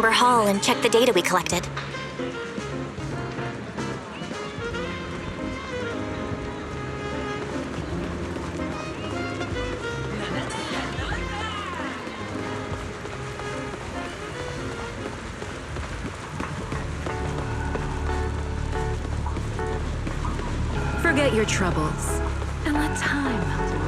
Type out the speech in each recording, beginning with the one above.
Chamber Hall and check the data we collected. Forget your troubles, and let time melt away.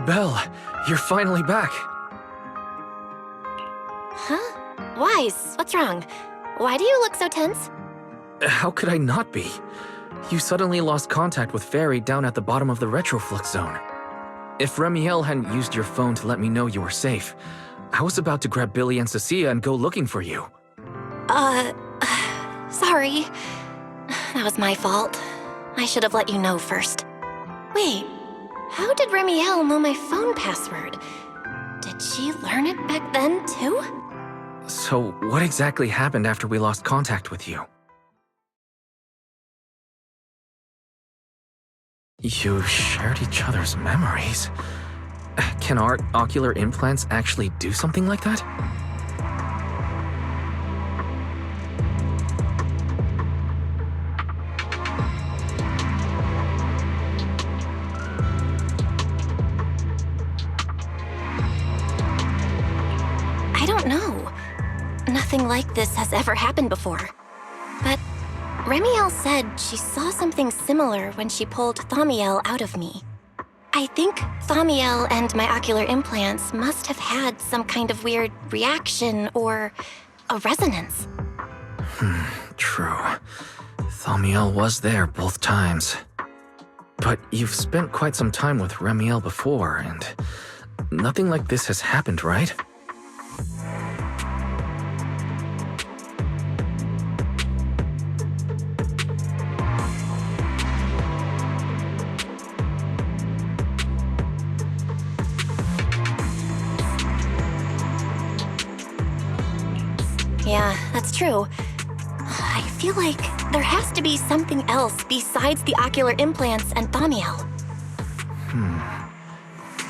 Belle, you're finally back. Huh? Wise, what's wrong? Why do you look so tense? How could I not be? You suddenly lost contact with Fairy down at the bottom of the retroflux zone. If Remiel hadn't used your phone to let me know you were safe, I was about to grab Billy and Cecilia and go looking for you. Sorry. That was my fault. I should have let you know first. Wait, how did Remiel know my phone password? Did she learn it back then, too? So, what exactly happened after we lost contact with you? You shared each other's memories. Can our ocular implants actually do something like that? I don't know. Nothing like this has ever happened before. But Remiel said she saw something similar when she pulled Thaumiel out of me. I think Thaumiel and my ocular implants must have had some kind of weird reaction or a resonance. True. Thaumiel was there both times. But you've spent quite some time with Remiel before, and nothing like this has happened, right? Yeah, that's true. I feel like there has to be something else besides the ocular implants and Thaumiel.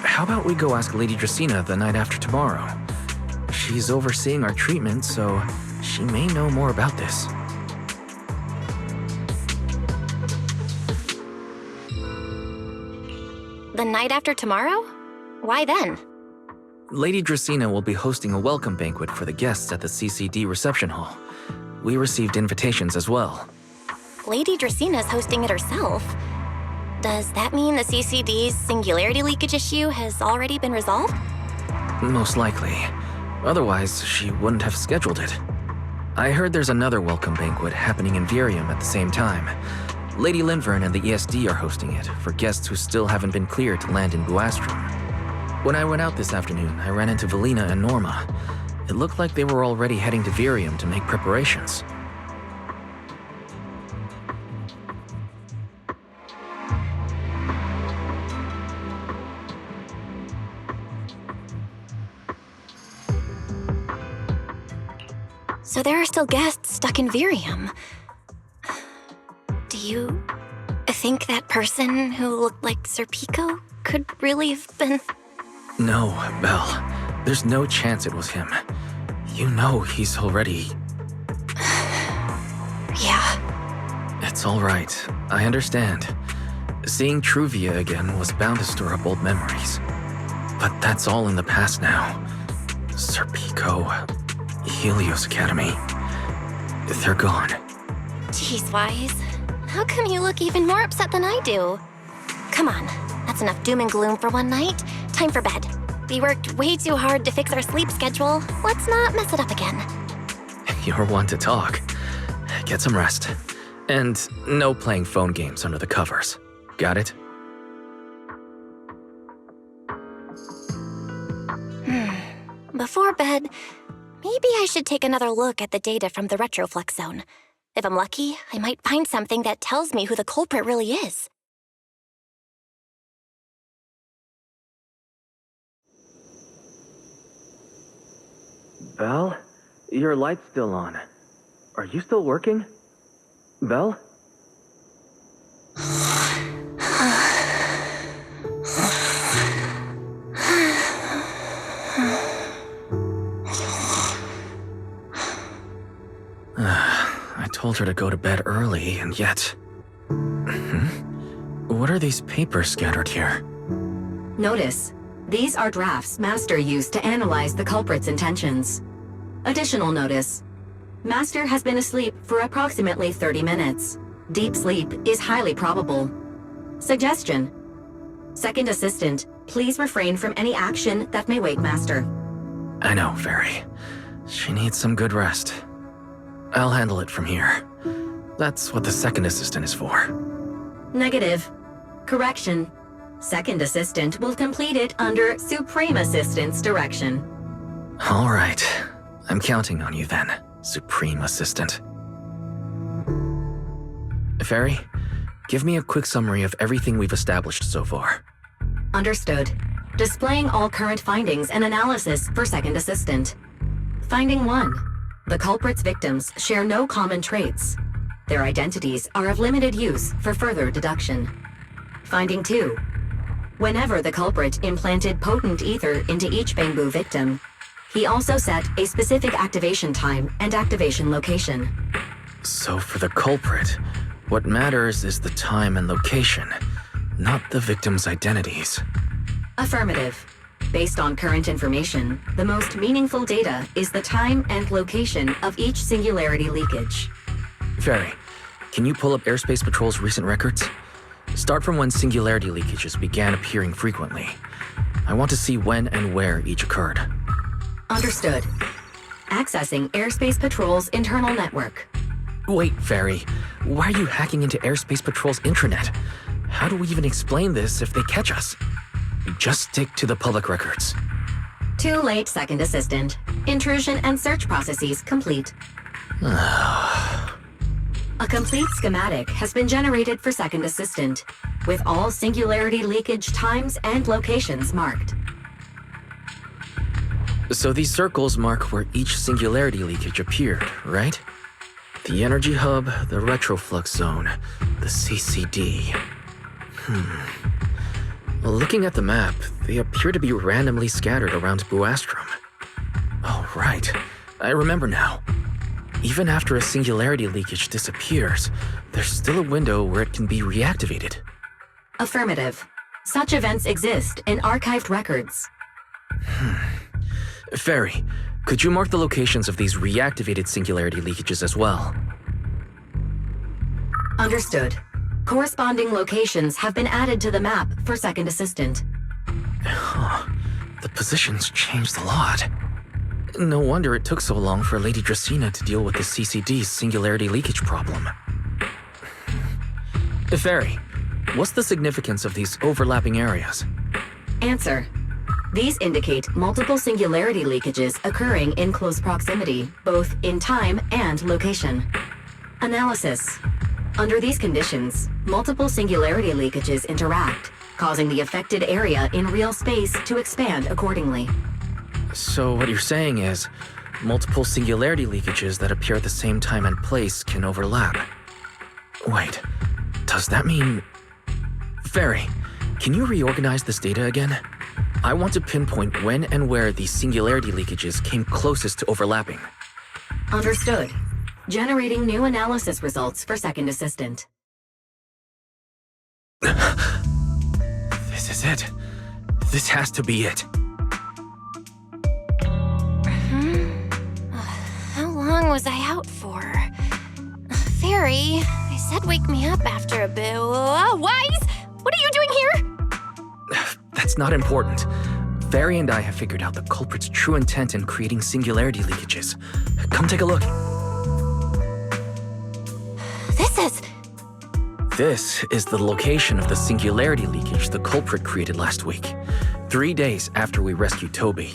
How about we go ask Lady Dracaena the night after tomorrow? She's overseeing our treatment, so she may know more about this. The night after tomorrow? Why then? Lady Dracaena will be hosting a welcome banquet for the guests at the CCD reception hall. We received invitations as well. Lady Draceena's hosting it herself. Does that mean the CCD's singularity leakage issue has already been resolved? Most likely. Otherwise, she wouldn't have scheduled it. I heard there's another welcome banquet happening in Virium at the same time. Lady Linvern and the ESD are hosting it for guests who still haven't been cleared to land in Buastrom. When I went out this afternoon, I ran into Valina and Norma. It looked like they were already heading to Virium to make preparations. So there are still guests stuck in Virium. Do you think that person who looked like Sir Pico could really have been... No, Belle. There's no chance it was him. You know he's already... Yeah. It's all right. I understand. Seeing Truvia again was bound to stir up old memories. But that's all in the past now. Sir Pico, Helios Academy. They're gone. Jeez, Wise. How come you look even more upset than I do? Come on, that's enough doom and gloom for one night. Time for bed. We worked way too hard to fix our sleep schedule. Let's not mess it up again. You're one to talk. Get some rest. And no playing phone games under the covers. Got it? Before bed, maybe I should take another look at the data from the retroflux zone. If I'm lucky, I might find something that tells me who the culprit really is. Belle? Your light's still on. Are you still working? Belle? I told her to go to bed early, and yet... What are these papers scattered here? Notice, these are drafts Master used to analyze the culprit's intentions. Additional notice, Master has been asleep for approximately 30 minutes. Deep sleep is highly probable. Suggestion: Second Assistant, please refrain from any action that may wake Master. I know, Fairy. She needs some good rest. I'll handle it from here. That's what the Second Assistant is for. Negative. Correction. Second Assistant will complete it under Supreme Assistant's direction. All right. I'm counting on you then, Supreme Assistant. Fairy, give me a quick summary of everything we've established so far. Understood. Displaying all current findings and analysis for Second Assistant. Finding 1. The culprit's victims share no common traits. Their identities are of limited use for further deduction. Finding 2. Whenever the culprit implanted potent ether into each Bangbu victim, he also set a specific activation time and activation location. So for the culprit, what matters is the time and location, not the victim's identities. Affirmative. Based on current information, the most meaningful data is the time and location of each singularity leakage. Fairy, can you pull up Airspace Patrol's recent records? Start from when singularity leakages began appearing frequently. I want to see when and where each occurred. Understood. Accessing Airspace Patrol's internal network. Wait, Fairy. Why are you hacking into Airspace Patrol's intranet? How do we even explain this if they catch us? Just stick to the public records. Too late, Second Assistant. Intrusion and search processes complete. A complete schematic has been generated for Second Assistant, with all singularity leakage times and locations marked. So these circles mark where each singularity leakage appeared, right? The energy hub, the retroflux zone, the CCD. Looking at the map, they appear to be randomly scattered around Buastrom. Oh, right. I remember now. Even after a singularity leakage disappears, there's still a window where it can be reactivated. Affirmative. Such events exist in archived records. Fairy, could you mark the locations of these reactivated singularity leakages as well? Understood. Corresponding locations have been added to the map for Second Assistant. The positions changed a lot. No wonder it took so long for Lady Dracaena to deal with the CCD's singularity leakage problem. Fairy, what's the significance of these overlapping areas? Answer. These indicate multiple singularity leakages occurring in close proximity, both in time and location. Analysis. Under these conditions, multiple singularity leakages interact, causing the affected area in real space to expand accordingly. So what you're saying is, multiple singularity leakages that appear at the same time and place can overlap. Wait, does that mean... Fairy, can you reorganize this data again? I want to pinpoint when and where these singularity leakages came closest to overlapping. Understood. Generating new analysis results for Second Assistant. This is it. This has to be it. How long was I out for? Fairy, I said wake me up after a bit. Wise? What are you doing here? That's not important. Fairy and I have figured out the culprit's true intent in creating singularity leakages. Come take a look. This is the location of the singularity leakage the culprit created last week, 3 days after we rescued Toby.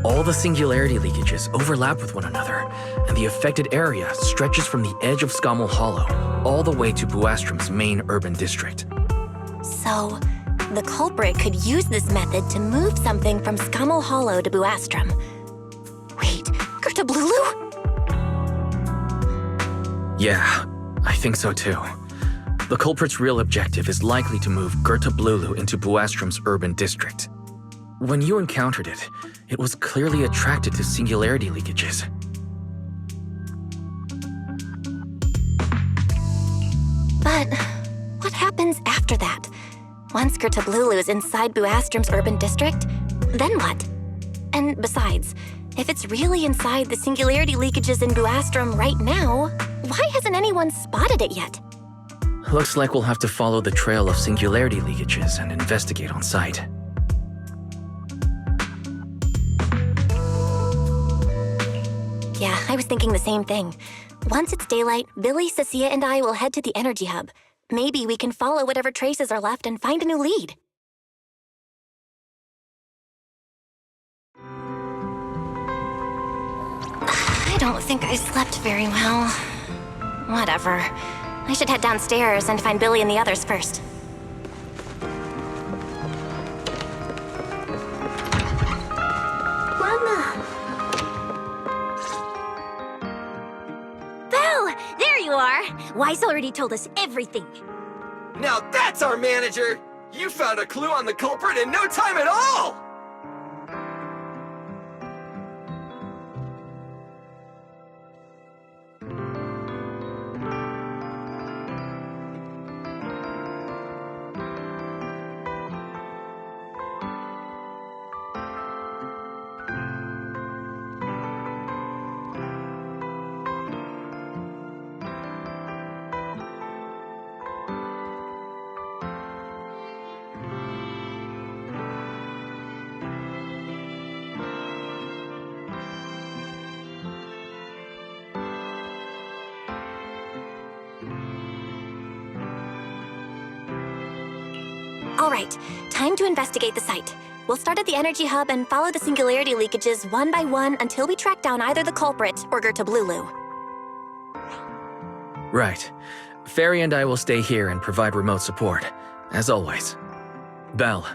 All the singularity leakages overlap with one another, and the affected area stretches from the edge of Scommel Hollow all the way to Buastrom's main urban district. So, the culprit could use this method to move something from Scommel Hollow to Buastrom. Wait, Gerta Blulu? Yeah, I think so too. The culprit's real objective is likely to move Gerta Blulu into Buastrom's urban district. When you encountered it, it was clearly attracted to singularity leakages. But what happens after that? Once Gerta Blulu is inside Buastrom's urban district, then what? And besides, if it's really inside the singularity leakages in Buastrom right now, why hasn't anyone spotted it yet? Looks like we'll have to follow the trail of singularity leakages and investigate on site. Yeah, I was thinking the same thing. Once it's daylight, Billy, Cecilia, and I will head to the energy hub. Maybe we can follow whatever traces are left and find a new lead. I don't think I slept very well. Whatever. I should head downstairs and find Billy and the others first. Mama! Belle! There you are! Wise already told us everything. Now that's our manager! You found a clue on the culprit in no time at all! All right, time to investigate the site. We'll start at the energy hub and follow the singularity leakages one by one until we track down either the culprit or Gerta Blulu. Right. Fairy and I will stay here and provide remote support, as always. Belle,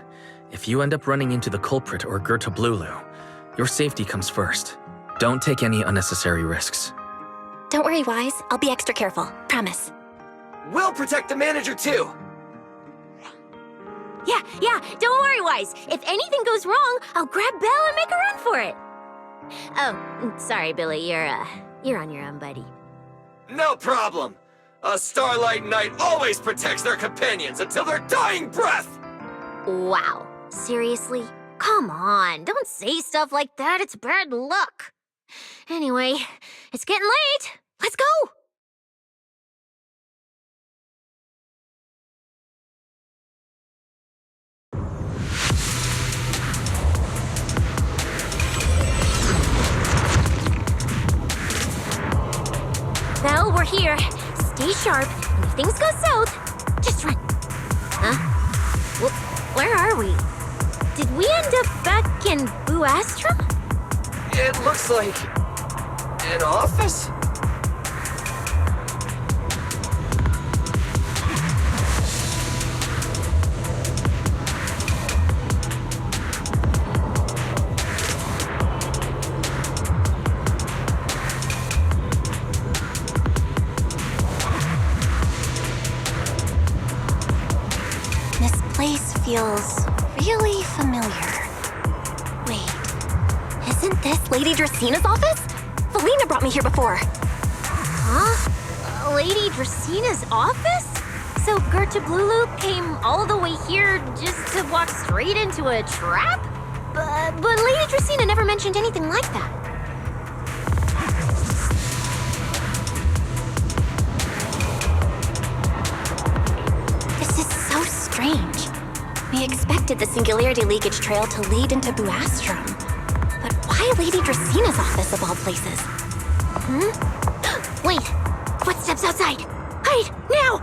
if you end up running into the culprit or Gerta Blulu, your safety comes first. Don't take any unnecessary risks. Don't worry, Wise. I'll be extra careful. Promise. We'll protect the manager too! Yeah, don't worry, Wise. If anything goes wrong, I'll grab Belle and make a run for it. Oh, sorry, Billy. You're on your own, buddy. No problem! A Starlight Knight always protects their companions until their dying breath! Wow. Seriously? Come on, don't say stuff like that. It's bad luck. Anyway, it's getting late. Let's go! Well, we're here. Stay sharp, and if things go south, just run. Huh? Where are we? Did we end up back in Buastrom? It looks like... an office? This place feels really familiar. Wait, isn't this Lady Dracina's office? Felina brought me here before. Huh? Lady Dracina's office? So Gerta Blulu came all the way here just to walk straight into a trap? But Lady Dracina never mentioned anything like that. This is so strange. We expected the singularity leakage trail to lead into Buastrom. But why Lady Dracina's office of all places? Wait! Footsteps outside! Hide! Now!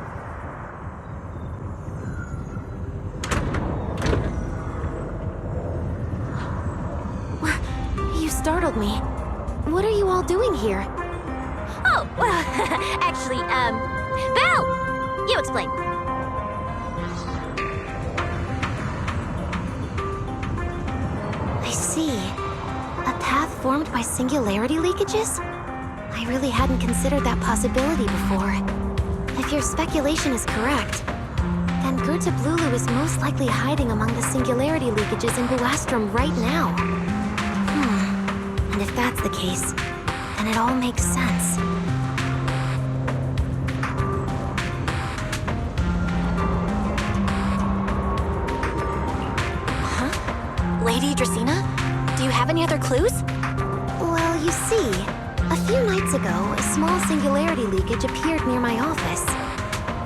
You startled me. What are you all doing here? Oh, well, actually, Belle! You explain. I see. A path formed by singularity leakages? I really hadn't considered that possibility before. If your speculation is correct, then Goethe Blulu is most likely hiding among the singularity leakages in Buastrom right now. And if that's the case, then it all makes sense. Lady Dracaena, do you have any other clues? Well, you see, a few nights ago, a small singularity leakage appeared near my office.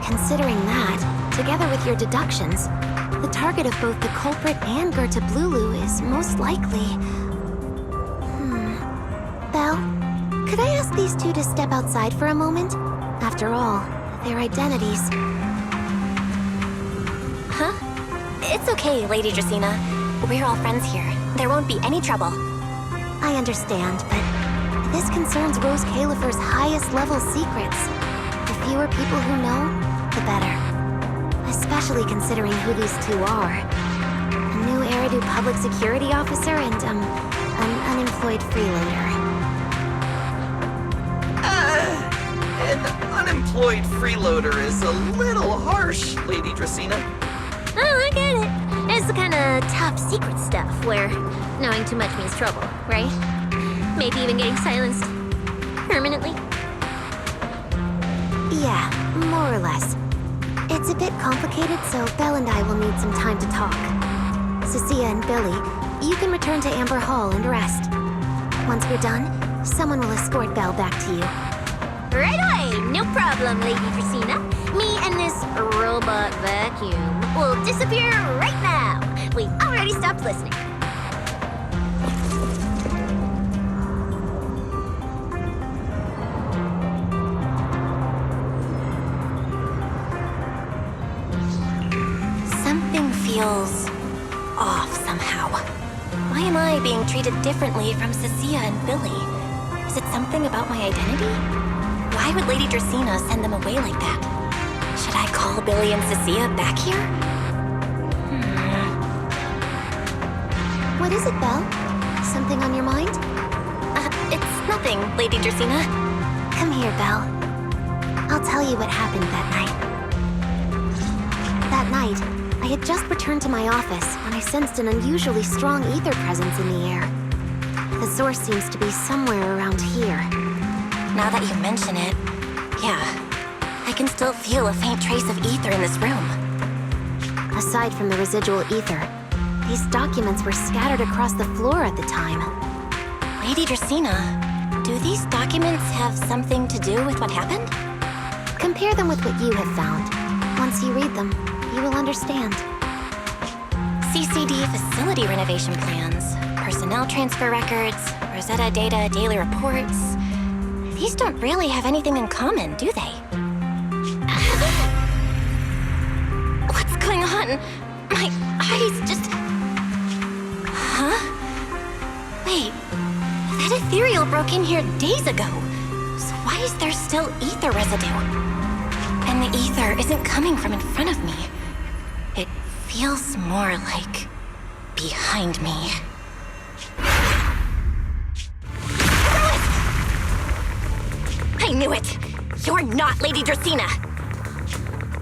Considering that, together with your deductions, the target of both the culprit and Goethe Blulu is most likely... Belle, could I ask these two to step outside for a moment? After all, their identities... Huh? It's okay, Lady Dracaena. We're all friends here. There won't be any trouble. I understand, but this concerns Rose Califer's highest level secrets. The fewer people who know, the better. Especially considering who these two are. A new Eridu public security officer and, an unemployed freeloader. An unemployed freeloader is a little harsh, Lady Dracaena. Oh, I get it. It's the kind of top secret stuff where knowing too much means trouble, right? Maybe even getting silenced permanently. Yeah, more or less. It's a bit complicated, so Belle and I will need some time to talk. Cecilia and Billy, you can return to Amber Hall and rest. Once we're done, someone will escort Belle back to you. Right away, no problem, Lady Dracaena. Me and this robot vacuum will disappear right now. We already stopped listening. Something feels off somehow. Why am I being treated differently from Cecilia and Billy? Is it something about my identity? Why would Lady Dracaena send them away like that? Should I call Billy and Cecilia back here? What is it, Belle? Something on your mind? It's nothing, Lady Dracaena. Come here, Belle. I'll tell you what happened that night. That night, I had just returned to my office when I sensed an unusually strong ether presence in the air. The source seems to be somewhere around here. Now that you mention it, yeah, I can still feel a faint trace of ether in this room. Aside from the residual ether, these documents were scattered across the floor at the time. Lady Dracaena, do these documents have something to do with what happened? Compare them with what you have found. Once you read them, you will understand. CCD facility renovation plans, personnel transfer records, Rosetta data daily reports. These don't really have anything in common, do they? What's going on? My eyes just... Huh? Wait, that ethereal broke in here days ago. So why is there still ether residue? And the ether isn't coming from in front of me. It feels more like behind me. I knew it! You're not Lady Dracaena!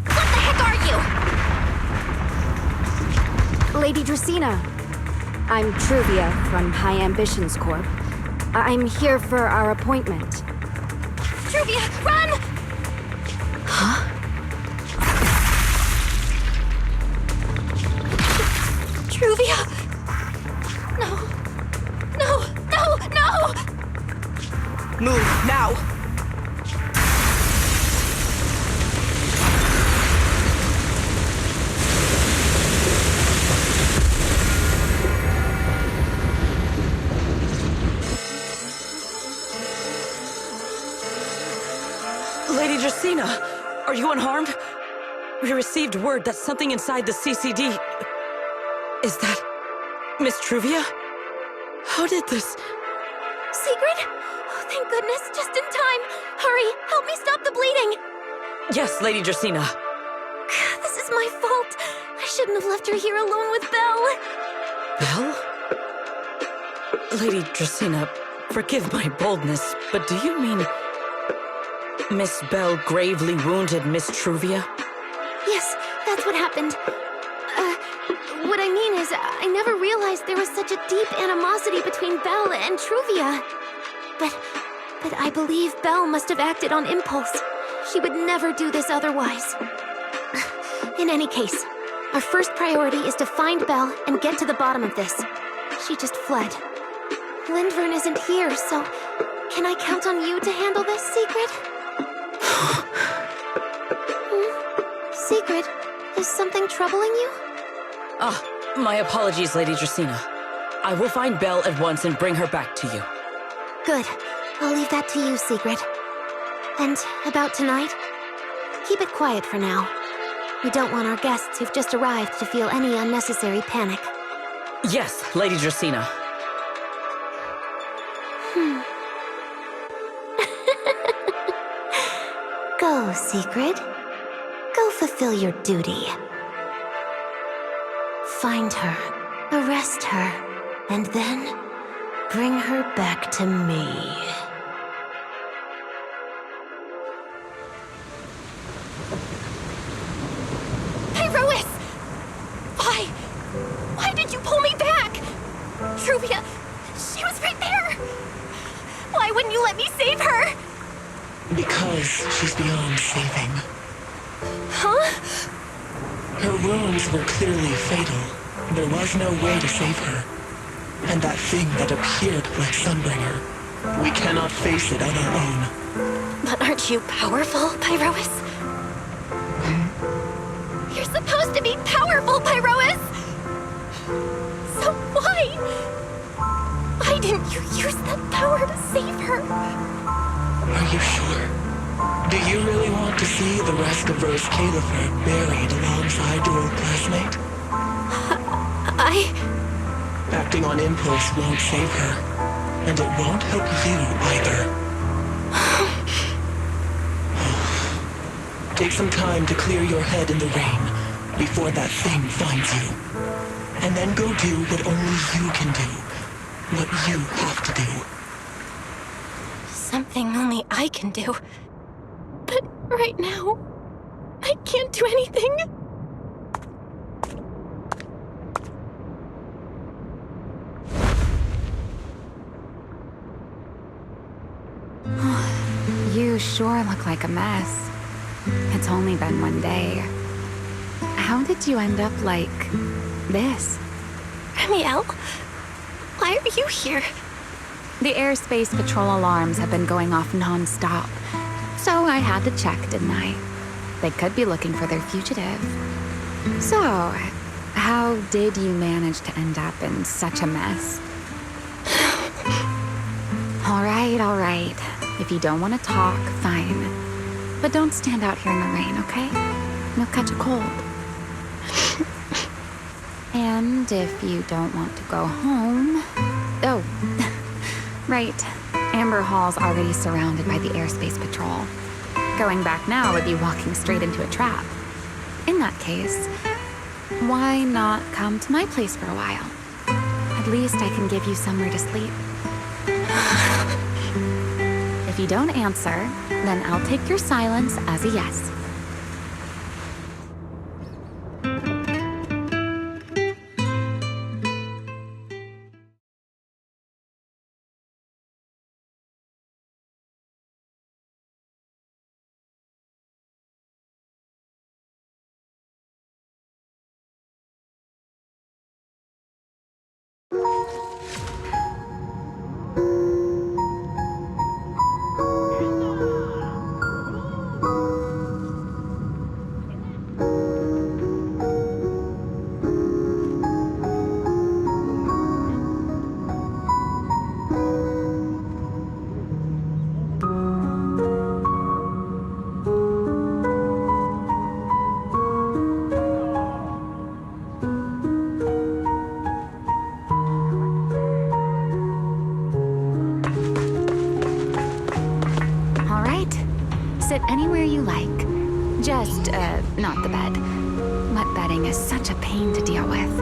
What the heck are you? Lady Dracaena, I'm Truvia from High Ambitions Corp. I'm here for our appointment. Truvia, run! Huh? Truvia! No. No! No! No! Move, now! Lady Dracaena, are you unharmed? We received word that something inside the CCD... Is that... Miss Truvia? How did this... Secret? Oh, thank goodness, just in time. Hurry, help me stop the bleeding. Yes, Lady Dracaena. This is my fault. I shouldn't have left her here alone with Belle. Belle? Lady Dracaena, Forgive my boldness, but do you mean Miss Bell gravely wounded Miss Truvia? Yes, that's what happened. What I mean is, I never realized there was such a deep animosity between Belle and Truvia. But I believe Belle must have acted on impulse. She would never do this otherwise. In any case, our first priority is to find Belle and get to the bottom of this. She just fled. Lindvern isn't here, so can I count on you to handle this, Secret? Secret, is something troubling you? My apologies, Lady Dracena. I will find Belle at once and bring her back to you. Good. I'll leave that to you, Secret. And about tonight? Keep it quiet for now. We don't want our guests who've just arrived to feel any unnecessary panic. Yes, Lady Dracena. Go, Secret. Go fulfill your duty. Find her, arrest her, and then bring her back to me. Pyrois! Why? Why did you pull me back? Truvia, she was right there! Why wouldn't you let me save her? Because she's beyond saving. Huh? Her wounds were clearly fatal. There was no way to save her. And that thing that appeared like Sunbringer, we cannot face it on our own. But aren't you powerful, Pyrois? You're supposed to be powerful, Pyrois! So why? Why didn't you use that power to save her? Are you sure? Do you really want to see the rest of Rose Califer buried alongside your old classmate? Acting on impulse won't save her, and it won't help you either. Take some time to clear your head in the rain before that thing finds you. And then go do what only you can do. What you have to do. Something only I can do. But right now, I can't do anything. You sure look like a mess. It's only been one day. How did you end up like this? Ramiel, why are you here? The airspace patrol alarms have been going off non-stop. So I had to check, didn't I? They could be looking for their fugitive. So, how did you manage to end up in such a mess? All right. If you don't want to talk, fine. But don't stand out here in the rain, okay? You'll catch a cold. And if you don't want to go home... Oh, right. Amber Hall's already surrounded by the airspace patrol. Going back now would be walking straight into a trap. In that case, why not come to my place for a while? At least I can give you somewhere to sleep. If you don't answer, then I'll take your silence as a yes. Sit anywhere you like. Just, not the bed. Wet bedding is such a pain to deal with.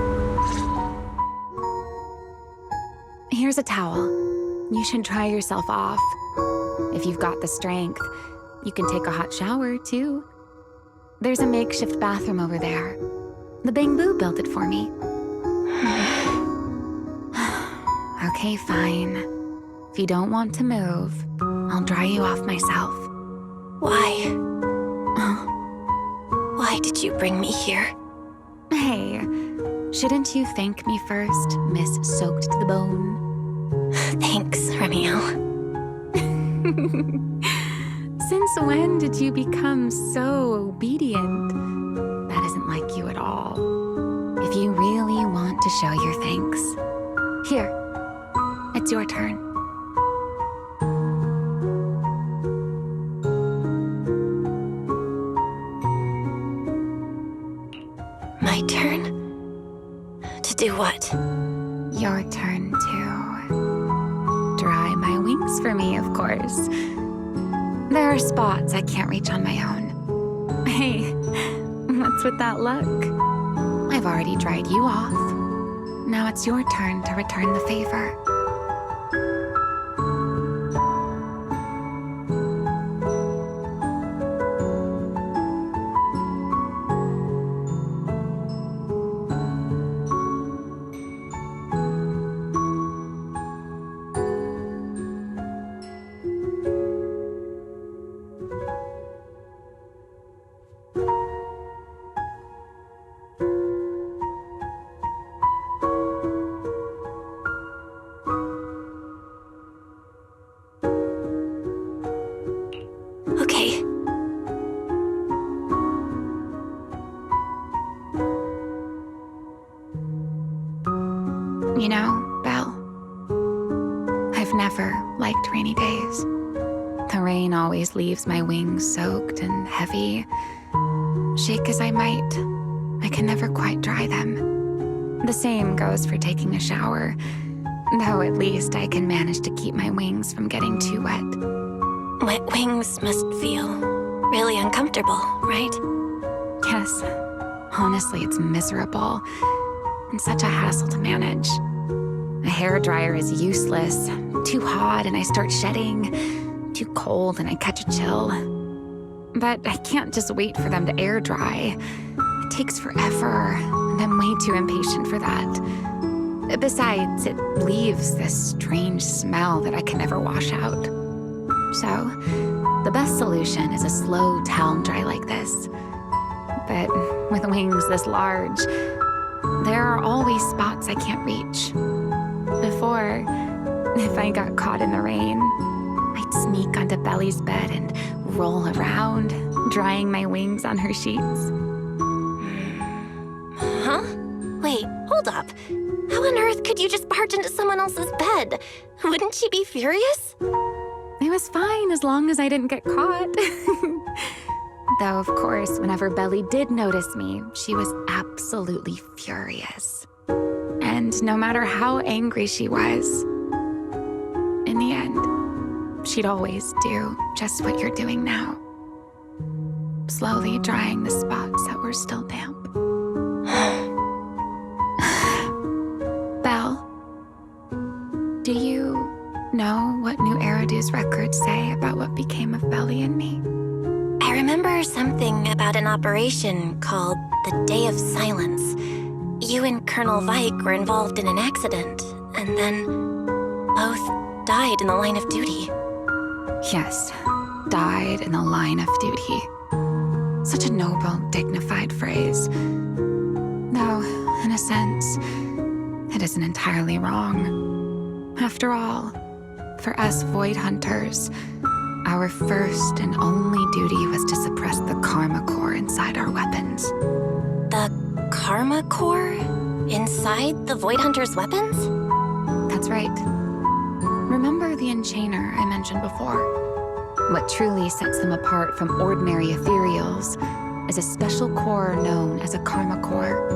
Here's a towel. you should try yourself off. If you've got the strength, you can take a hot shower, too. There's a makeshift bathroom over there. The Bamboo built it for me. Okay, fine. If you don't want to move, I'll dry you off myself. Why? Why did you bring me here? Hey, shouldn't you thank me first, Miss Soaked to the Bone? Thanks, Remiel. Since when did you become so obedient? That isn't like you at all. If you really want to show your thanks, here, it's your turn. My turn? To do what? Your turn to dry my wings for me, of course. There are spots I can't reach on my own. Hey, what's with that look? I've already dried you off. Now it's your turn to return the favor. Okay. You know, Belle, I've never liked rainy days. The rain always leaves my wings soaked and heavy. Shake as I might, I can never quite dry them. The same goes for taking a shower, though at least I can manage to keep my wings from getting too wet. Wet wings must feel really uncomfortable, right? Yes, honestly, it's miserable and such a hassle to manage. A hairdryer is useless, too hot and I start shedding, too cold and I catch a chill. But I can't just wait for them to air dry. It takes forever, and I'm way too impatient for that. Besides, it leaves this strange smell that I can never wash out. So, the best solution is a slow towel dry like this. But with wings this large, there are always spots I can't reach. Before, if I got caught in the rain, I'd sneak onto Belly's bed and roll around, drying my wings on her sheets. Huh? Wait, hold up. How on earth could you just barge into someone else's bed? Wouldn't she be furious? It was fine as long as I didn't get caught. Though, of course, whenever Belly did notice me, she was absolutely furious. And no matter how angry she was, in the end, she'd always do just what you're doing now. Slowly drying the spots that were still damp. Belle, do you know what New Eridu's records say about what became of Belly and me? I remember something about an operation called the Day of Silence. You and Colonel Vike were involved in an accident, and then both died in the line of duty. Yes, died in the line of duty. Such a noble, dignified phrase. Though, in a sense, it isn't entirely wrong. After all, for us Void Hunters, our first and only duty was to suppress the Karma Core inside our weapons. The Karma Core? Inside the Void Hunter's weapons? That's right. Remember the Enchainer I mentioned before? What truly sets them apart from ordinary ethereals is a special core known as a Karma Core,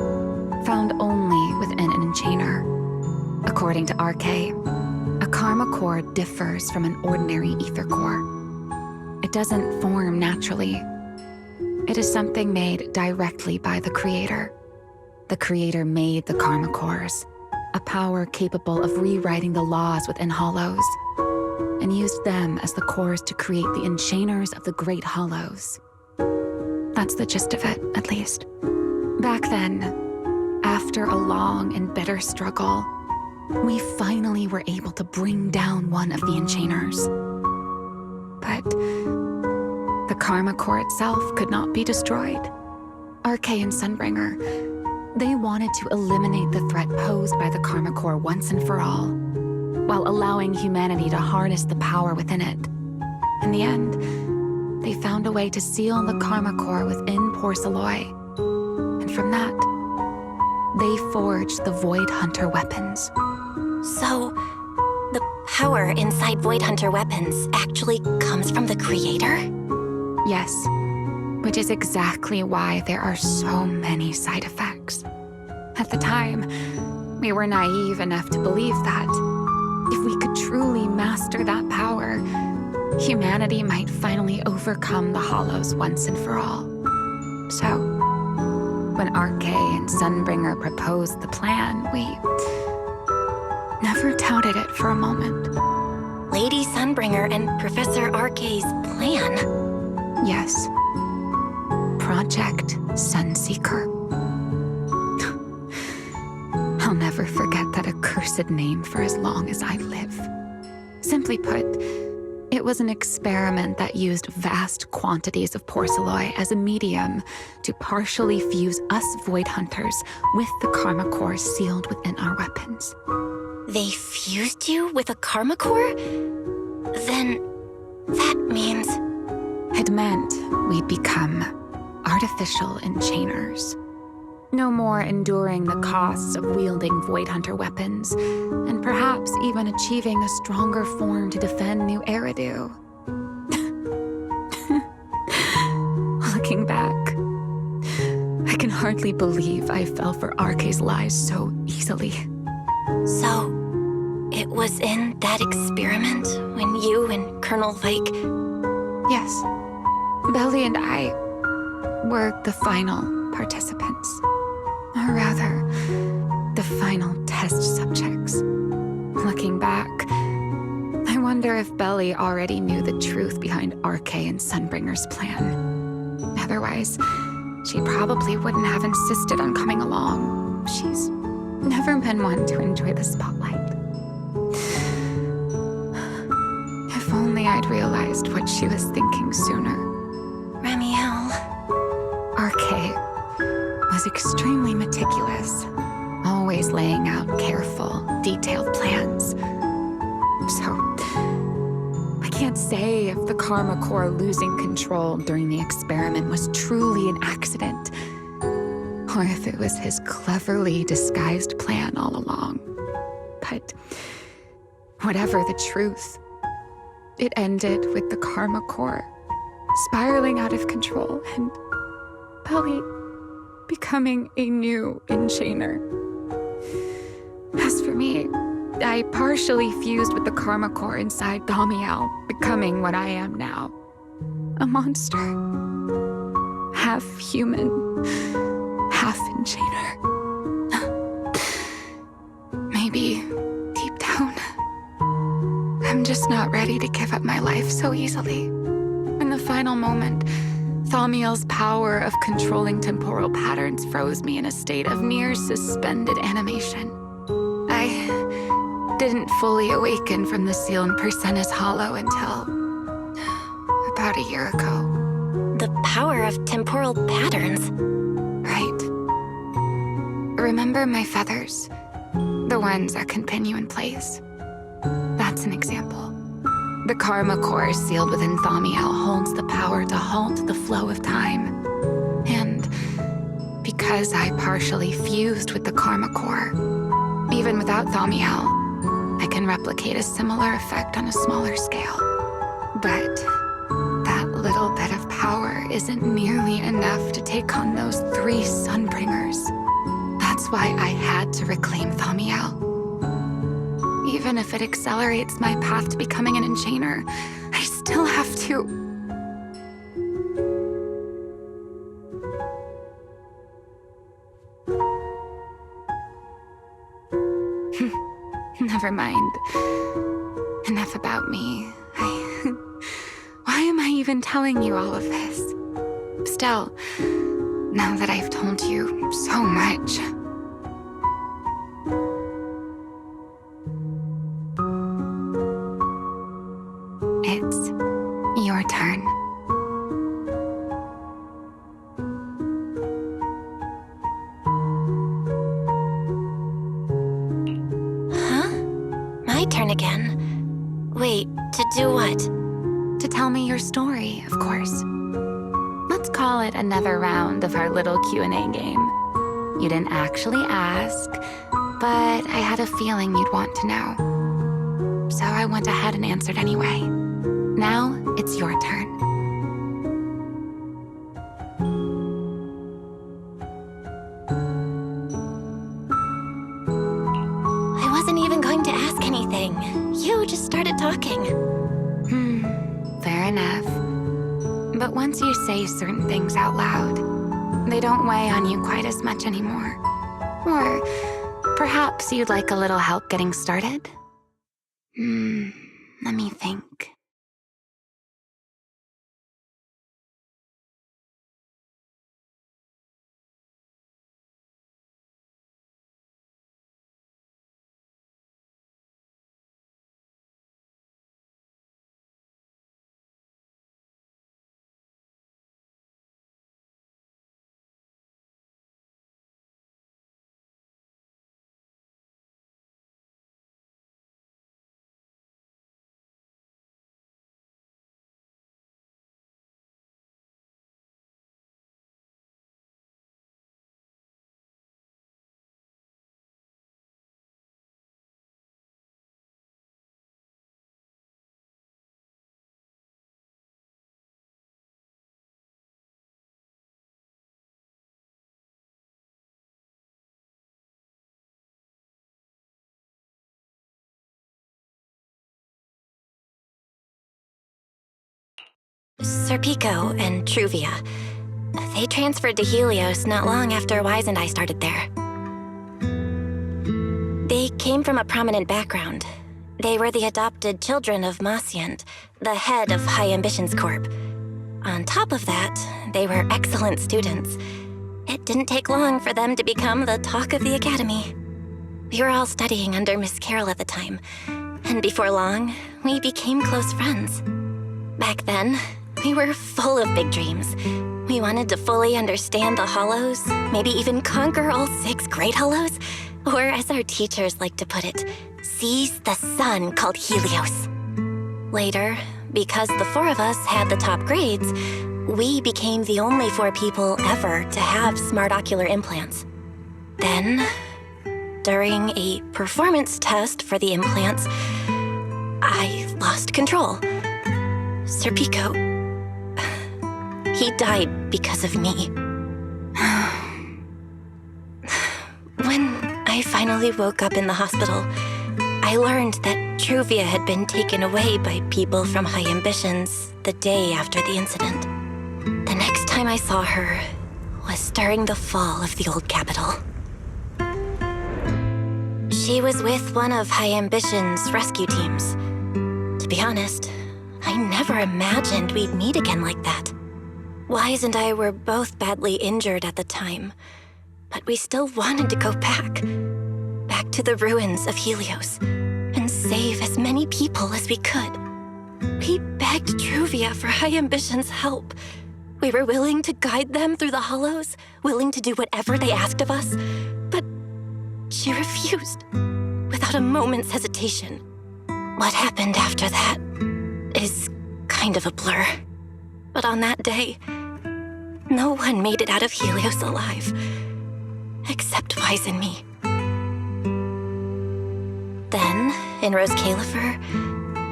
found only within an Enchainer. According to RK, a Karma Core differs from an ordinary ether core. It doesn't form naturally. It is something made directly by the Creator. The Creator made the Karma Cores, a power capable of rewriting the laws within Hollows, and used them as the cores to create the Enchainers of the Great Hollows. That's the gist of it, at least. Back then, after a long and bitter struggle, we finally were able to bring down one of the Enchainers. But the Karma Core itself could not be destroyed. RK and Sunbringer, they wanted to eliminate the threat posed by the Karma Core once and for all, while allowing humanity to harness the power within it. In the end, they found a way to seal the Karma Core within Porceloy. And from that, they forged the Void Hunter weapons. So, the power inside Void Hunter weapons actually comes from the creator? Yes, which is exactly why there are so many side effects. At the time, we were naive enough to believe that if we could truly master that power, humanity might finally overcome the Hollows once and for all. So, when RK and Sunbringer proposed the plan, we never doubted it for a moment. Lady Sunbringer and Professor RK's plan? Yes. Project Sunseeker. I'll never forget that accursed name for as long as I live. Simply put, it was an experiment that used vast quantities of Porceloy as a medium to partially fuse us Void Hunters with the Karma Core sealed within our weapons. They fused you with a Karma Core? Then that means... It meant we'd become artificial Enchainers. No more enduring the costs of wielding Void Hunter weapons, and perhaps even achieving a stronger form to defend New Eridu. Looking back, I can hardly believe I fell for RK's lies so easily. So, it was in that experiment when you and Colonel Lake... Yes. Belly and I were the final participants. Or rather, the final test subjects. Looking back, I wonder if Belly already knew the truth behind RK and Sunbringer's plan. Otherwise, she probably wouldn't have insisted on coming along. She's never been one to enjoy the spotlight. If only I'd realized what she was thinking sooner. Ramiel... RK was extremely meticulous, always laying out careful, detailed plans. So, I can't say if the Karma Core losing control during the experiment was truly an accident, or if it was his cleverly disguised plan all along. But whatever the truth, it ended with the Karma Core spiraling out of control and Belly becoming a new Enchainer. As for me, I partially fused with the Karma Core inside Thamiel, becoming what I am now. A monster. Half human, half Enchainer. Maybe, deep down, I'm just not ready to give up my life so easily. In the final moment, Thamiel's power of controlling temporal patterns froze me in a state of near suspended animation. I didn't fully awaken from the seal in Persena's Hollow until about a year ago. The power of temporal patterns? Right. Remember my feathers? The ones that can pin you in place? That's an example. The Karma Core sealed within Thamiel holds the power to halt the flow of time. And because I partially fused with the Karma Core, even without Thamiel, I can replicate a similar effect on a smaller scale. But that little bit of power isn't nearly enough to take on those 3 Sunbringers. That's why I had to reclaim Thamiel. Even if it accelerates my path to becoming an Enchainer, I still have to... never mind. Enough about me. Why am I even telling you all of this? Still, now that I've told you so much... It's your turn. Huh? My turn again? Wait, to do what? To tell me your story, of course. Let's call it another round of our little Q&A game. You didn't actually ask, but I had a feeling you'd want to know. So I went ahead and answered anyway. Now, it's your turn. I wasn't even going to ask anything. You just started talking. Fair enough. But once you say certain things out loud, they don't weigh on you quite as much anymore. Or perhaps you'd like a little help getting started? Let me think. Serpico and Truvia. They transferred to Helios not long after Wise and I started there. They came from a prominent background. They were the adopted children of Masyant, the head of High Ambitions Corp. On top of that, they were excellent students. It didn't take long for them to become the talk of the academy. We were all studying under Miss Carroll at the time, and before long, we became close friends. Back then, we were full of big dreams. We wanted to fully understand the Hollows, maybe even conquer all 6 Great Hollows, or as our teachers like to put it, seize the sun called Helios. Later, because the 4 of us had the top grades, we became the only 4 people ever to have smart ocular implants. Then, during a performance test for the implants, I lost control. Serpico, he died because of me. When I finally woke up in the hospital, I learned that Truvia had been taken away by people from High Ambitions the day after the incident. The next time I saw her was during the fall of the old capital. She was with one of High Ambitions' rescue teams. To be honest, I never imagined we'd meet again like that. Wise and I were both badly injured at the time, but we still wanted to go back to the ruins of Helios, and save as many people as we could. We begged Truvia for High Ambitions' help. We were willing to guide them through the Hollows, willing to do whatever they asked of us, but she refused, without a moment's hesitation. What happened after that is kind of a blur. But on that day, no one made it out of Helios alive, except Wise and me. Then, in Rose Califer,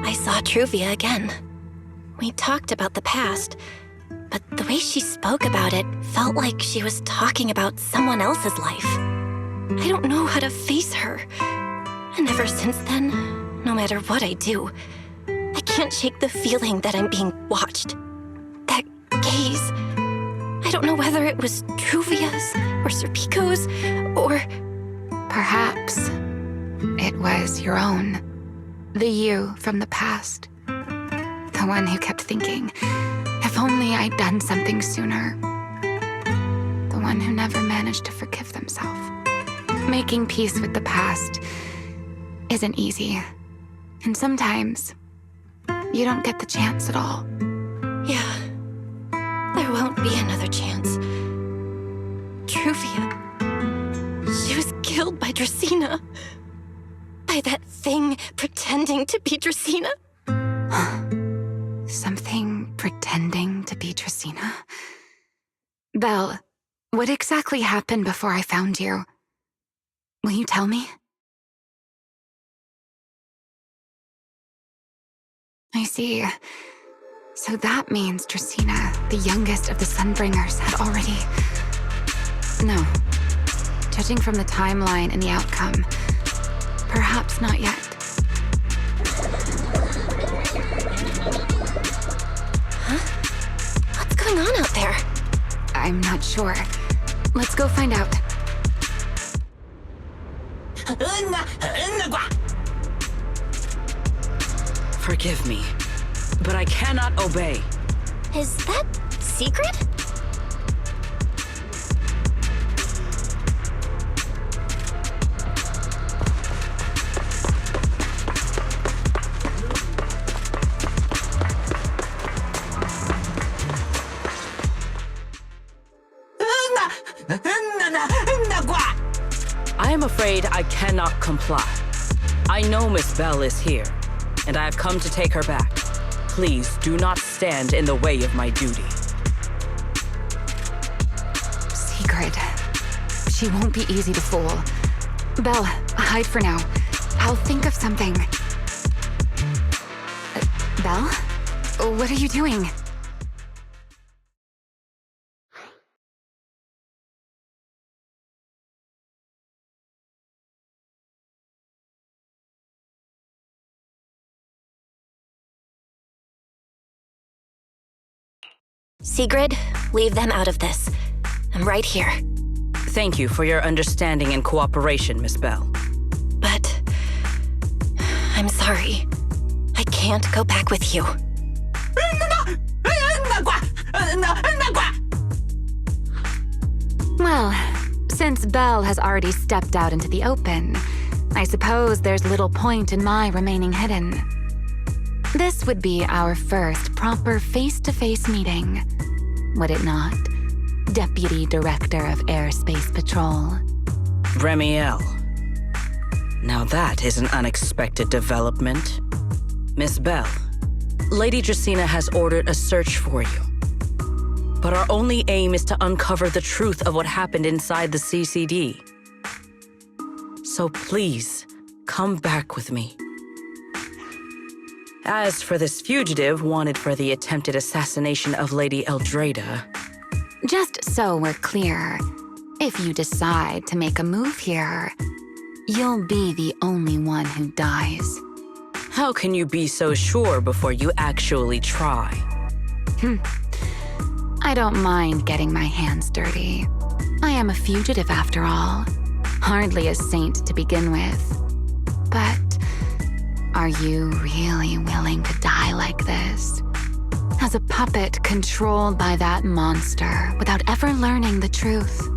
I saw Truvia again. We talked about the past, but the way she spoke about it felt like she was talking about someone else's life. I don't know how to face her. And ever since then, no matter what I do, I can't shake the feeling that I'm being watched. That gaze. I don't know whether it was Truvia's or Serpico's or... Perhaps It was your own. The you from the past. The one who kept thinking, if only I'd done something sooner. The one who never managed to forgive themselves. Making peace with the past isn't easy. And sometimes, you don't get the chance at all. Yeah. There won't be another chance. Truvia. She was killed by Dracaena. By that thing pretending to be Dracaena. Something pretending to be Dracaena? Belle, what exactly happened before I found you? Will you tell me? I see. So that means Dracaena, the youngest of the Sunbringers, had already... No. Judging from the timeline and the outcome, perhaps not yet. Huh? What's going on out there? I'm not sure. Let's go find out. Forgive me, but I cannot obey. Is that secret? I am afraid I cannot comply. I know Miss Belle is here, and I have come to take her back. Please do not stand in the way of my duty. Sigrid. She won't be easy to fool. Belle, hide for now. I'll think of something. Belle? What are you doing? Sigrid, leave them out of this. I'm right here. Thank you for your understanding and cooperation, Miss Belle. But... I'm sorry. I can't go back with you. Well, since Belle has already stepped out into the open, I suppose there's little point in my remaining hidden. This would be our first proper face-to-face meeting, would it not, Deputy Director of Airspace Patrol? Remiel. Now that is an unexpected development. Miss Belle, Lady Dracaena has ordered a search for you. But our only aim is to uncover the truth of what happened inside the CCD. So please, come back with me. As for this fugitive wanted for the attempted assassination of Lady Eldrada... Just so we're clear, if you decide to make a move here, you'll be the only one who dies. How can you be so sure before you actually try? I don't mind getting my hands dirty. I am a fugitive after all. Hardly a saint to begin with. But are you really willing to die like this? As a puppet controlled by that monster without ever learning the truth?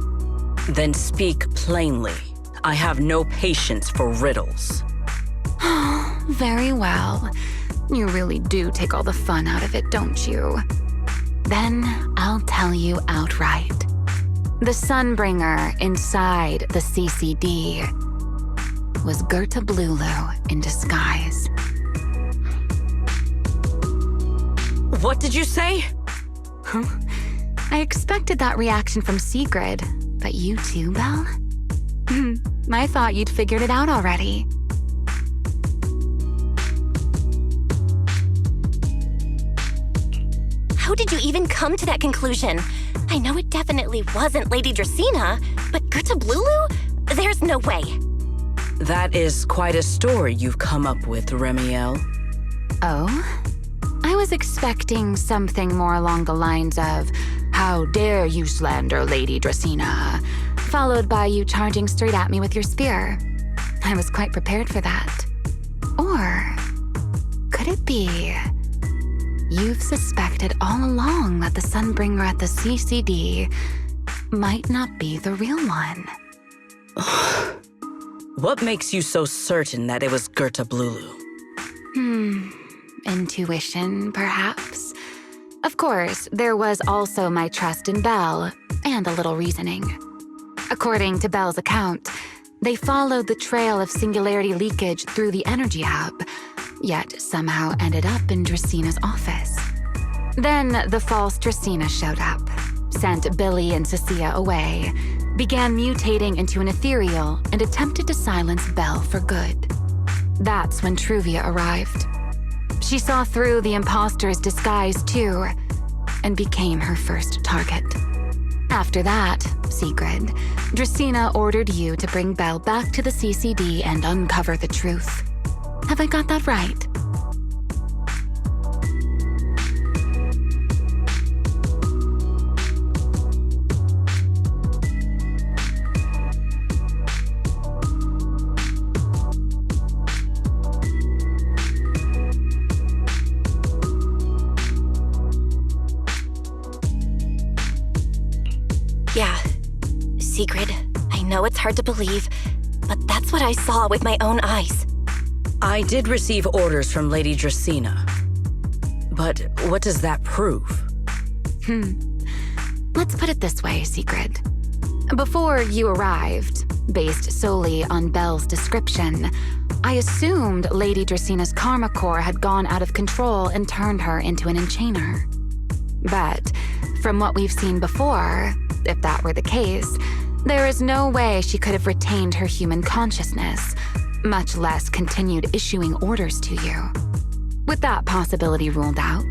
Then speak plainly. I have no patience for riddles. Very well. You really do take all the fun out of it, don't you? Then I'll tell you outright. The Sunbringer inside the CCD was Gerta Blulu in disguise. What did you say? Huh? I expected that reaction from Sigrid, but you too, Belle? I thought you'd figured it out already. How did you even come to that conclusion? I know it definitely wasn't Lady Dracaena, but Gerta Blulu? There's no way. That is quite a story you've come up with, Remiel. Oh? I was expecting something more along the lines of, "How dare you slander Lady Dracaena?" followed by you charging straight at me with your spear. I was quite prepared for that. Or could it be you've suspected all along that the Sunbringer at the CCD might not be the real one? What makes you so certain that it was Gerta Blulu? Intuition, perhaps. Of course, there was also my trust in Belle, and a little reasoning. According to Belle's account, they followed the trail of singularity leakage through the energy hub, yet somehow ended up in Dracina's office. Then the false Dracina showed up, sent Billy and Cecilia away, began mutating into an ethereal, and attempted to silence Belle for good. That's when Truvia arrived. She saw through the imposter's disguise too, and became her first target. After that, Sigrid, Dracina ordered you to bring Belle back to the CCD and uncover the truth. Have I got that right? Yeah, Sigrid, I know it's hard to believe, but that's what I saw with my own eyes. I did receive orders from Lady Dracina. But what does that prove? Let's put it this way, Sigrid. Before you arrived, based solely on Belle's description, I assumed Lady Dracina's karma core had gone out of control and turned her into an enchainer. But from what we've seen before, if that were the case, there is no way she could have retained her human consciousness, much less continued issuing orders to you. With that possibility ruled out,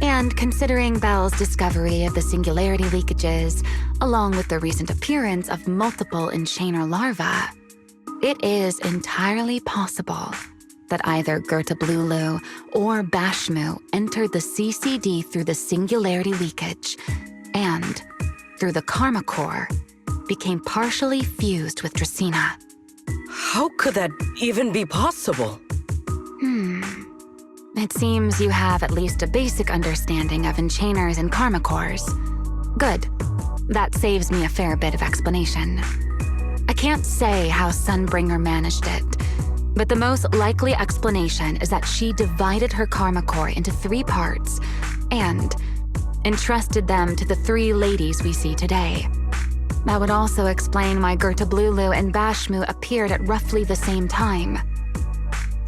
and considering Belle's discovery of the singularity leakages, along with the recent appearance of multiple enchainer larvae, it is entirely possible that either Gerta Blulu or Bashmu entered the CCD through the singularity leakage, and, through the karma core, became partially fused with Dracina. How could that even be possible? It seems you have at least a basic understanding of enchainers and karma cores. Good. That saves me a fair bit of explanation. I can't say how Sunbringer managed it, but the most likely explanation is that she divided her karma core into 3 parts and entrusted them to the 3 ladies we see today. That would also explain why Gerta Blulu and Bashmu appeared at roughly the same time.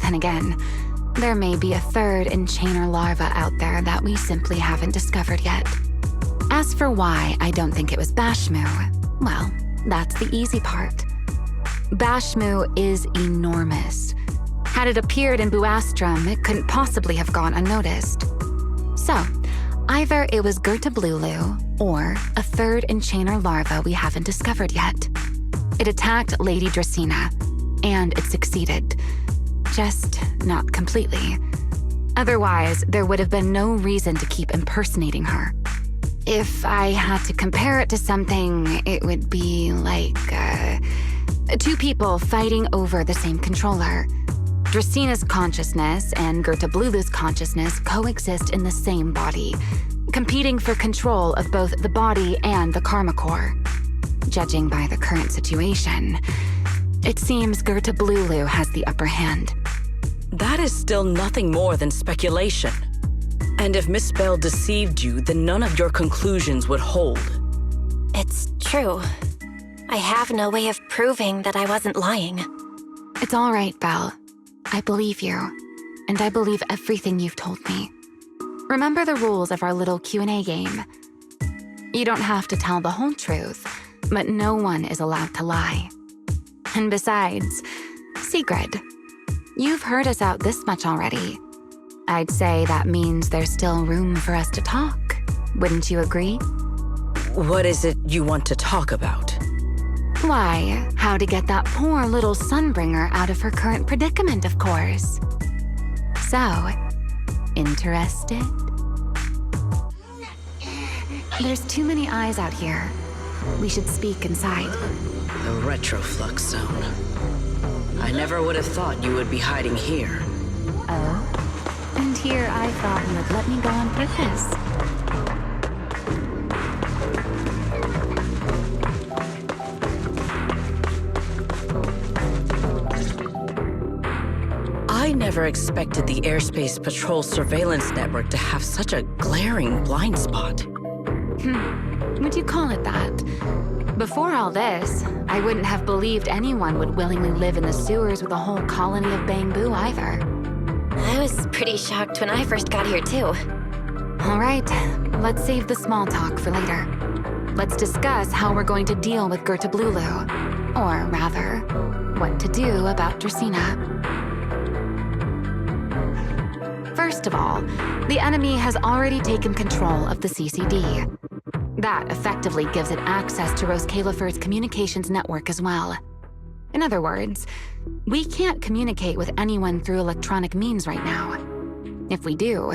Then again, there may be a 3rd enchainer larva out there that we simply haven't discovered yet. As for why I don't think it was Bashmu, well, that's the easy part. Bashmu is enormous. Had it appeared in Buastrum, it couldn't possibly have gone unnoticed. So, either it was Gerta Blulu or a 3rd enchainer larva we haven't discovered yet. It attacked Lady Dracina, and it succeeded. Just not completely. Otherwise, there would have been no reason to keep impersonating her. If I had to compare it to something, it would be like 2 people fighting over the same controller. Dracina's consciousness and Gerta Blulu's consciousness coexist in the same body, competing for control of both the body and the karma core. Judging by the current situation, it seems Gerta Blulu has the upper hand. That is still nothing more than speculation. And if Miss Belle deceived you, then none of your conclusions would hold. It's true. I have no way of proving that I wasn't lying. It's all right, Belle. I believe you, and I believe everything you've told me. Remember the rules of our little Q&A game. You don't have to tell the whole truth, but no one is allowed to lie. And besides, Sigrid, you've heard us out this much already. I'd say that means there's still room for us to talk. Wouldn't you agree? What is it you want to talk about? Why, how to get that poor little Sunbringer out of her current predicament, of course. So, interested? There's too many eyes out here. We should speak inside. The retroflux zone. I never would have thought you would be hiding here. Oh? And here I thought you would let me go on purpose. I never expected the Airspace Patrol surveillance network to have such a glaring blind spot. Would you call it that? Before all this, I wouldn't have believed anyone would willingly live in the sewers with a whole colony of bamboo either. I was pretty shocked when I first got here, too. All right, let's save the small talk for later. Let's discuss how we're going to deal with Gerta Blulu. Or rather, what to do about Dracaena. First of all, the enemy has already taken control of the CCD. That effectively gives it access to Roscalifer's communications network as well. In other words, we can't communicate with anyone through electronic means right now. If we do,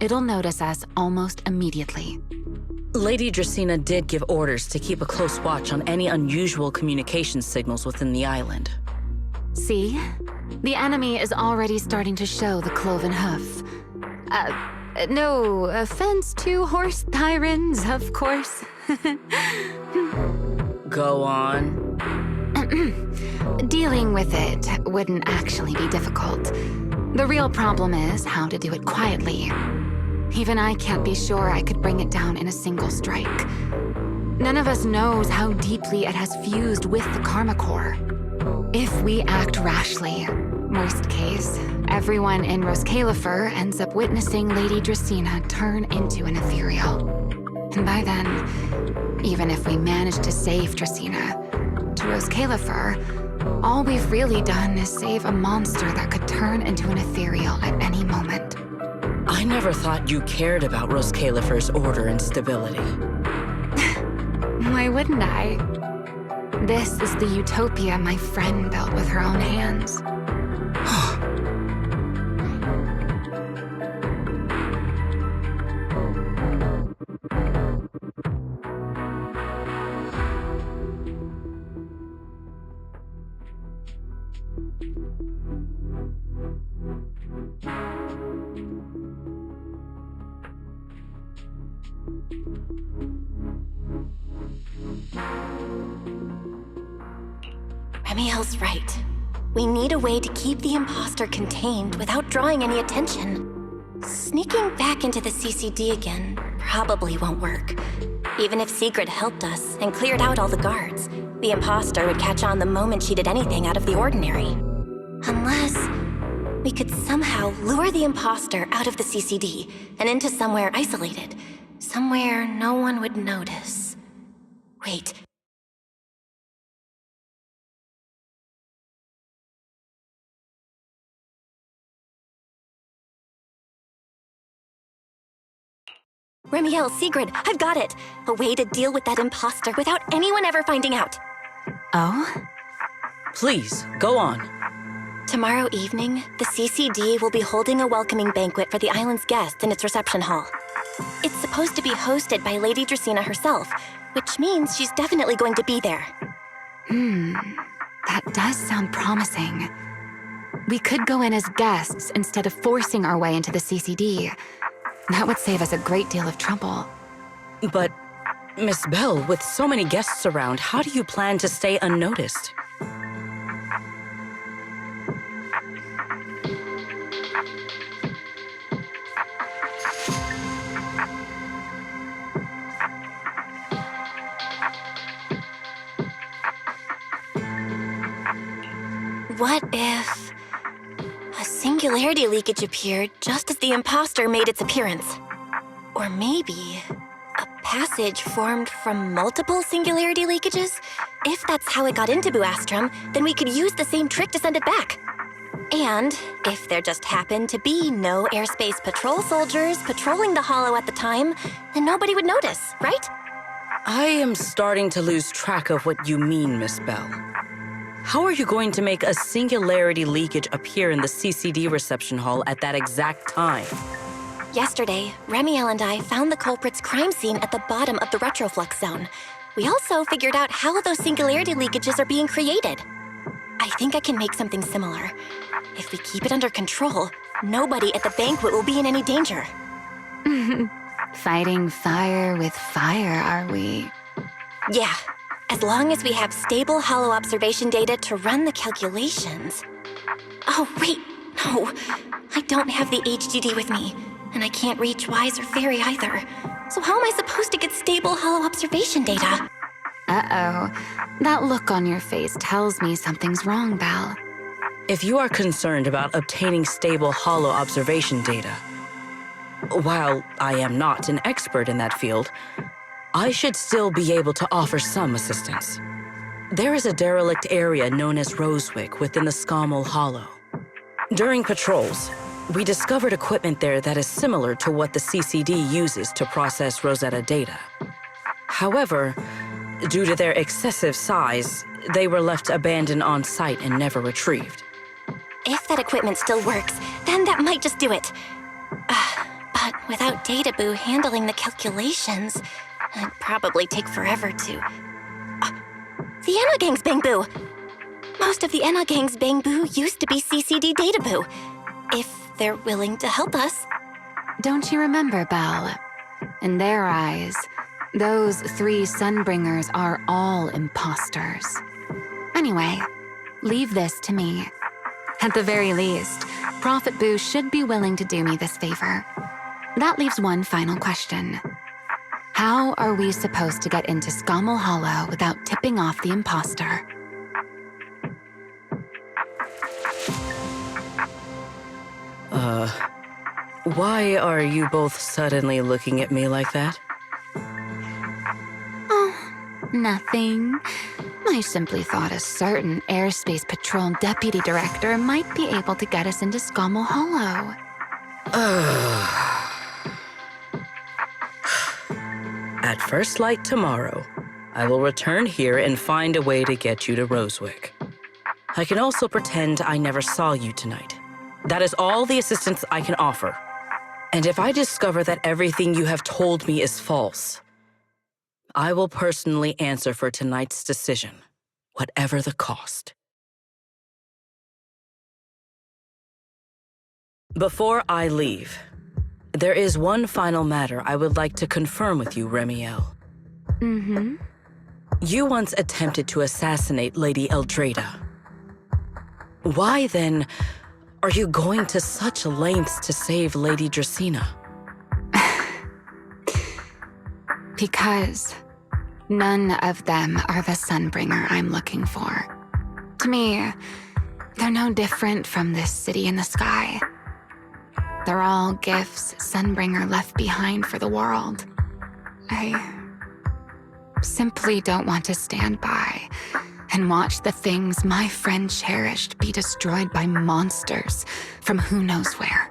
it'll notice us almost immediately. Lady Dracaena did give orders to keep a close watch on any unusual communication signals within the island. See? The enemy is already starting to show the cloven hoof. No offense to horse tyrants, of course. Go on. Dealing with it wouldn't actually be difficult. The real problem is how to do it quietly. Even I can't be sure I could bring it down in a single strike. None of us knows how deeply it has fused with the Karma Core. If we act rashly, worst case, everyone in Roscalifer ends up witnessing Lady Dracaena turn into an ethereal. And by then, even if we manage to save Dracaena, to Roscalifer, all we've really done is save a monster that could turn into an ethereal at any moment. I never thought you cared about Roscalifer's order and stability. Why wouldn't I? This is the utopia my friend built with her own hands. Remiel's right. We need a way to keep the imposter contained without drawing any attention. Sneaking back into the CCD again probably won't work. Even if Sigrid helped us and cleared out all the guards, the imposter would catch on the moment she did anything out of the ordinary. Unless we could somehow lure the imposter out of the CCD and into somewhere isolated. Somewhere no one would notice. Wait. Remiel, Sigrid, I've got it! A way to deal with that imposter without anyone ever finding out. Oh? Please, go on. Tomorrow evening, the CCD will be holding a welcoming banquet for the island's guests in its reception hall. It's supposed to be hosted by Lady Dracaena herself, which means she's definitely going to be there. That does sound promising. We could go in as guests instead of forcing our way into the CCD. That would save us a great deal of trouble. But, Miss Bell, with so many guests around, how do you plan to stay unnoticed? What if a singularity leakage appeared just as the imposter made its appearance? Or maybe a passage formed from multiple singularity leakages? If that's how it got into Buastrum, then we could use the same trick to send it back. And if there just happened to be no airspace patrol soldiers patrolling the hollow at the time, then nobody would notice, right? I am starting to lose track of what you mean, Miss Bell. How are you going to make a singularity leakage appear in the CCD reception hall at that exact time? Yesterday, Remiel and I found the culprit's crime scene at the bottom of the retroflux zone. We also figured out how those singularity leakages are being created. I think I can make something similar. If we keep it under control, nobody at the banquet will be in any danger. Fighting fire with fire, are we? Yeah, as long as we have stable hollow observation data to run the calculations. Oh, wait, no. I don't have the HDD with me, and I can't reach Wise or Fairy either. So how am I supposed to get stable hollow observation data? Uh-oh. That look on your face tells me something's wrong, Belle. If you are concerned about obtaining stable hollow observation data, while I am not an expert in that field, I should still be able to offer some assistance. There is a derelict area known as Rosewick within the Scommel Hollow. During patrols, we discovered equipment there that is similar to what the CCD uses to process Rosetta data. However, due to their excessive size, they were left abandoned on site and never retrieved. If that equipment still works, then that might just do it. But without Data Boo handling the calculations, it'd probably take forever to... The Enna Gang's Bang Boo! Most of the Enna Gang's Bang Boo used to be CCD Data Boo. If they're willing to help us. Don't you remember, Belle? In their eyes, those 3 Sunbringers are all imposters. Anyway, leave this to me. At the very least, Prophet Boo should be willing to do me this favor. That leaves one final question. How are we supposed to get into Scommel Hollow without tipping off the imposter? Why are you both suddenly looking at me like that? Oh, nothing. I simply thought a certain airspace patrol deputy director might be able to get us into Scommel Hollow. At first light tomorrow, I will return here and find a way to get you to Rosewick. I can also pretend I never saw you tonight. That is all the assistance I can offer. And if I discover that everything you have told me is false, I will personally answer for tonight's decision, whatever the cost. Before I leave, there is one final matter I would like to confirm with you, Remiel. Mm-hmm. You once attempted to assassinate Lady Eldrada. Why, then, are you going to such lengths to save Lady Dracena? Because none of them are the Sunbringer I'm looking for. To me, they're no different from this city in the sky. They're all gifts Sunbringer left behind for the world. I simply don't want to stand by and watch the things my friend cherished be destroyed by monsters from who knows where.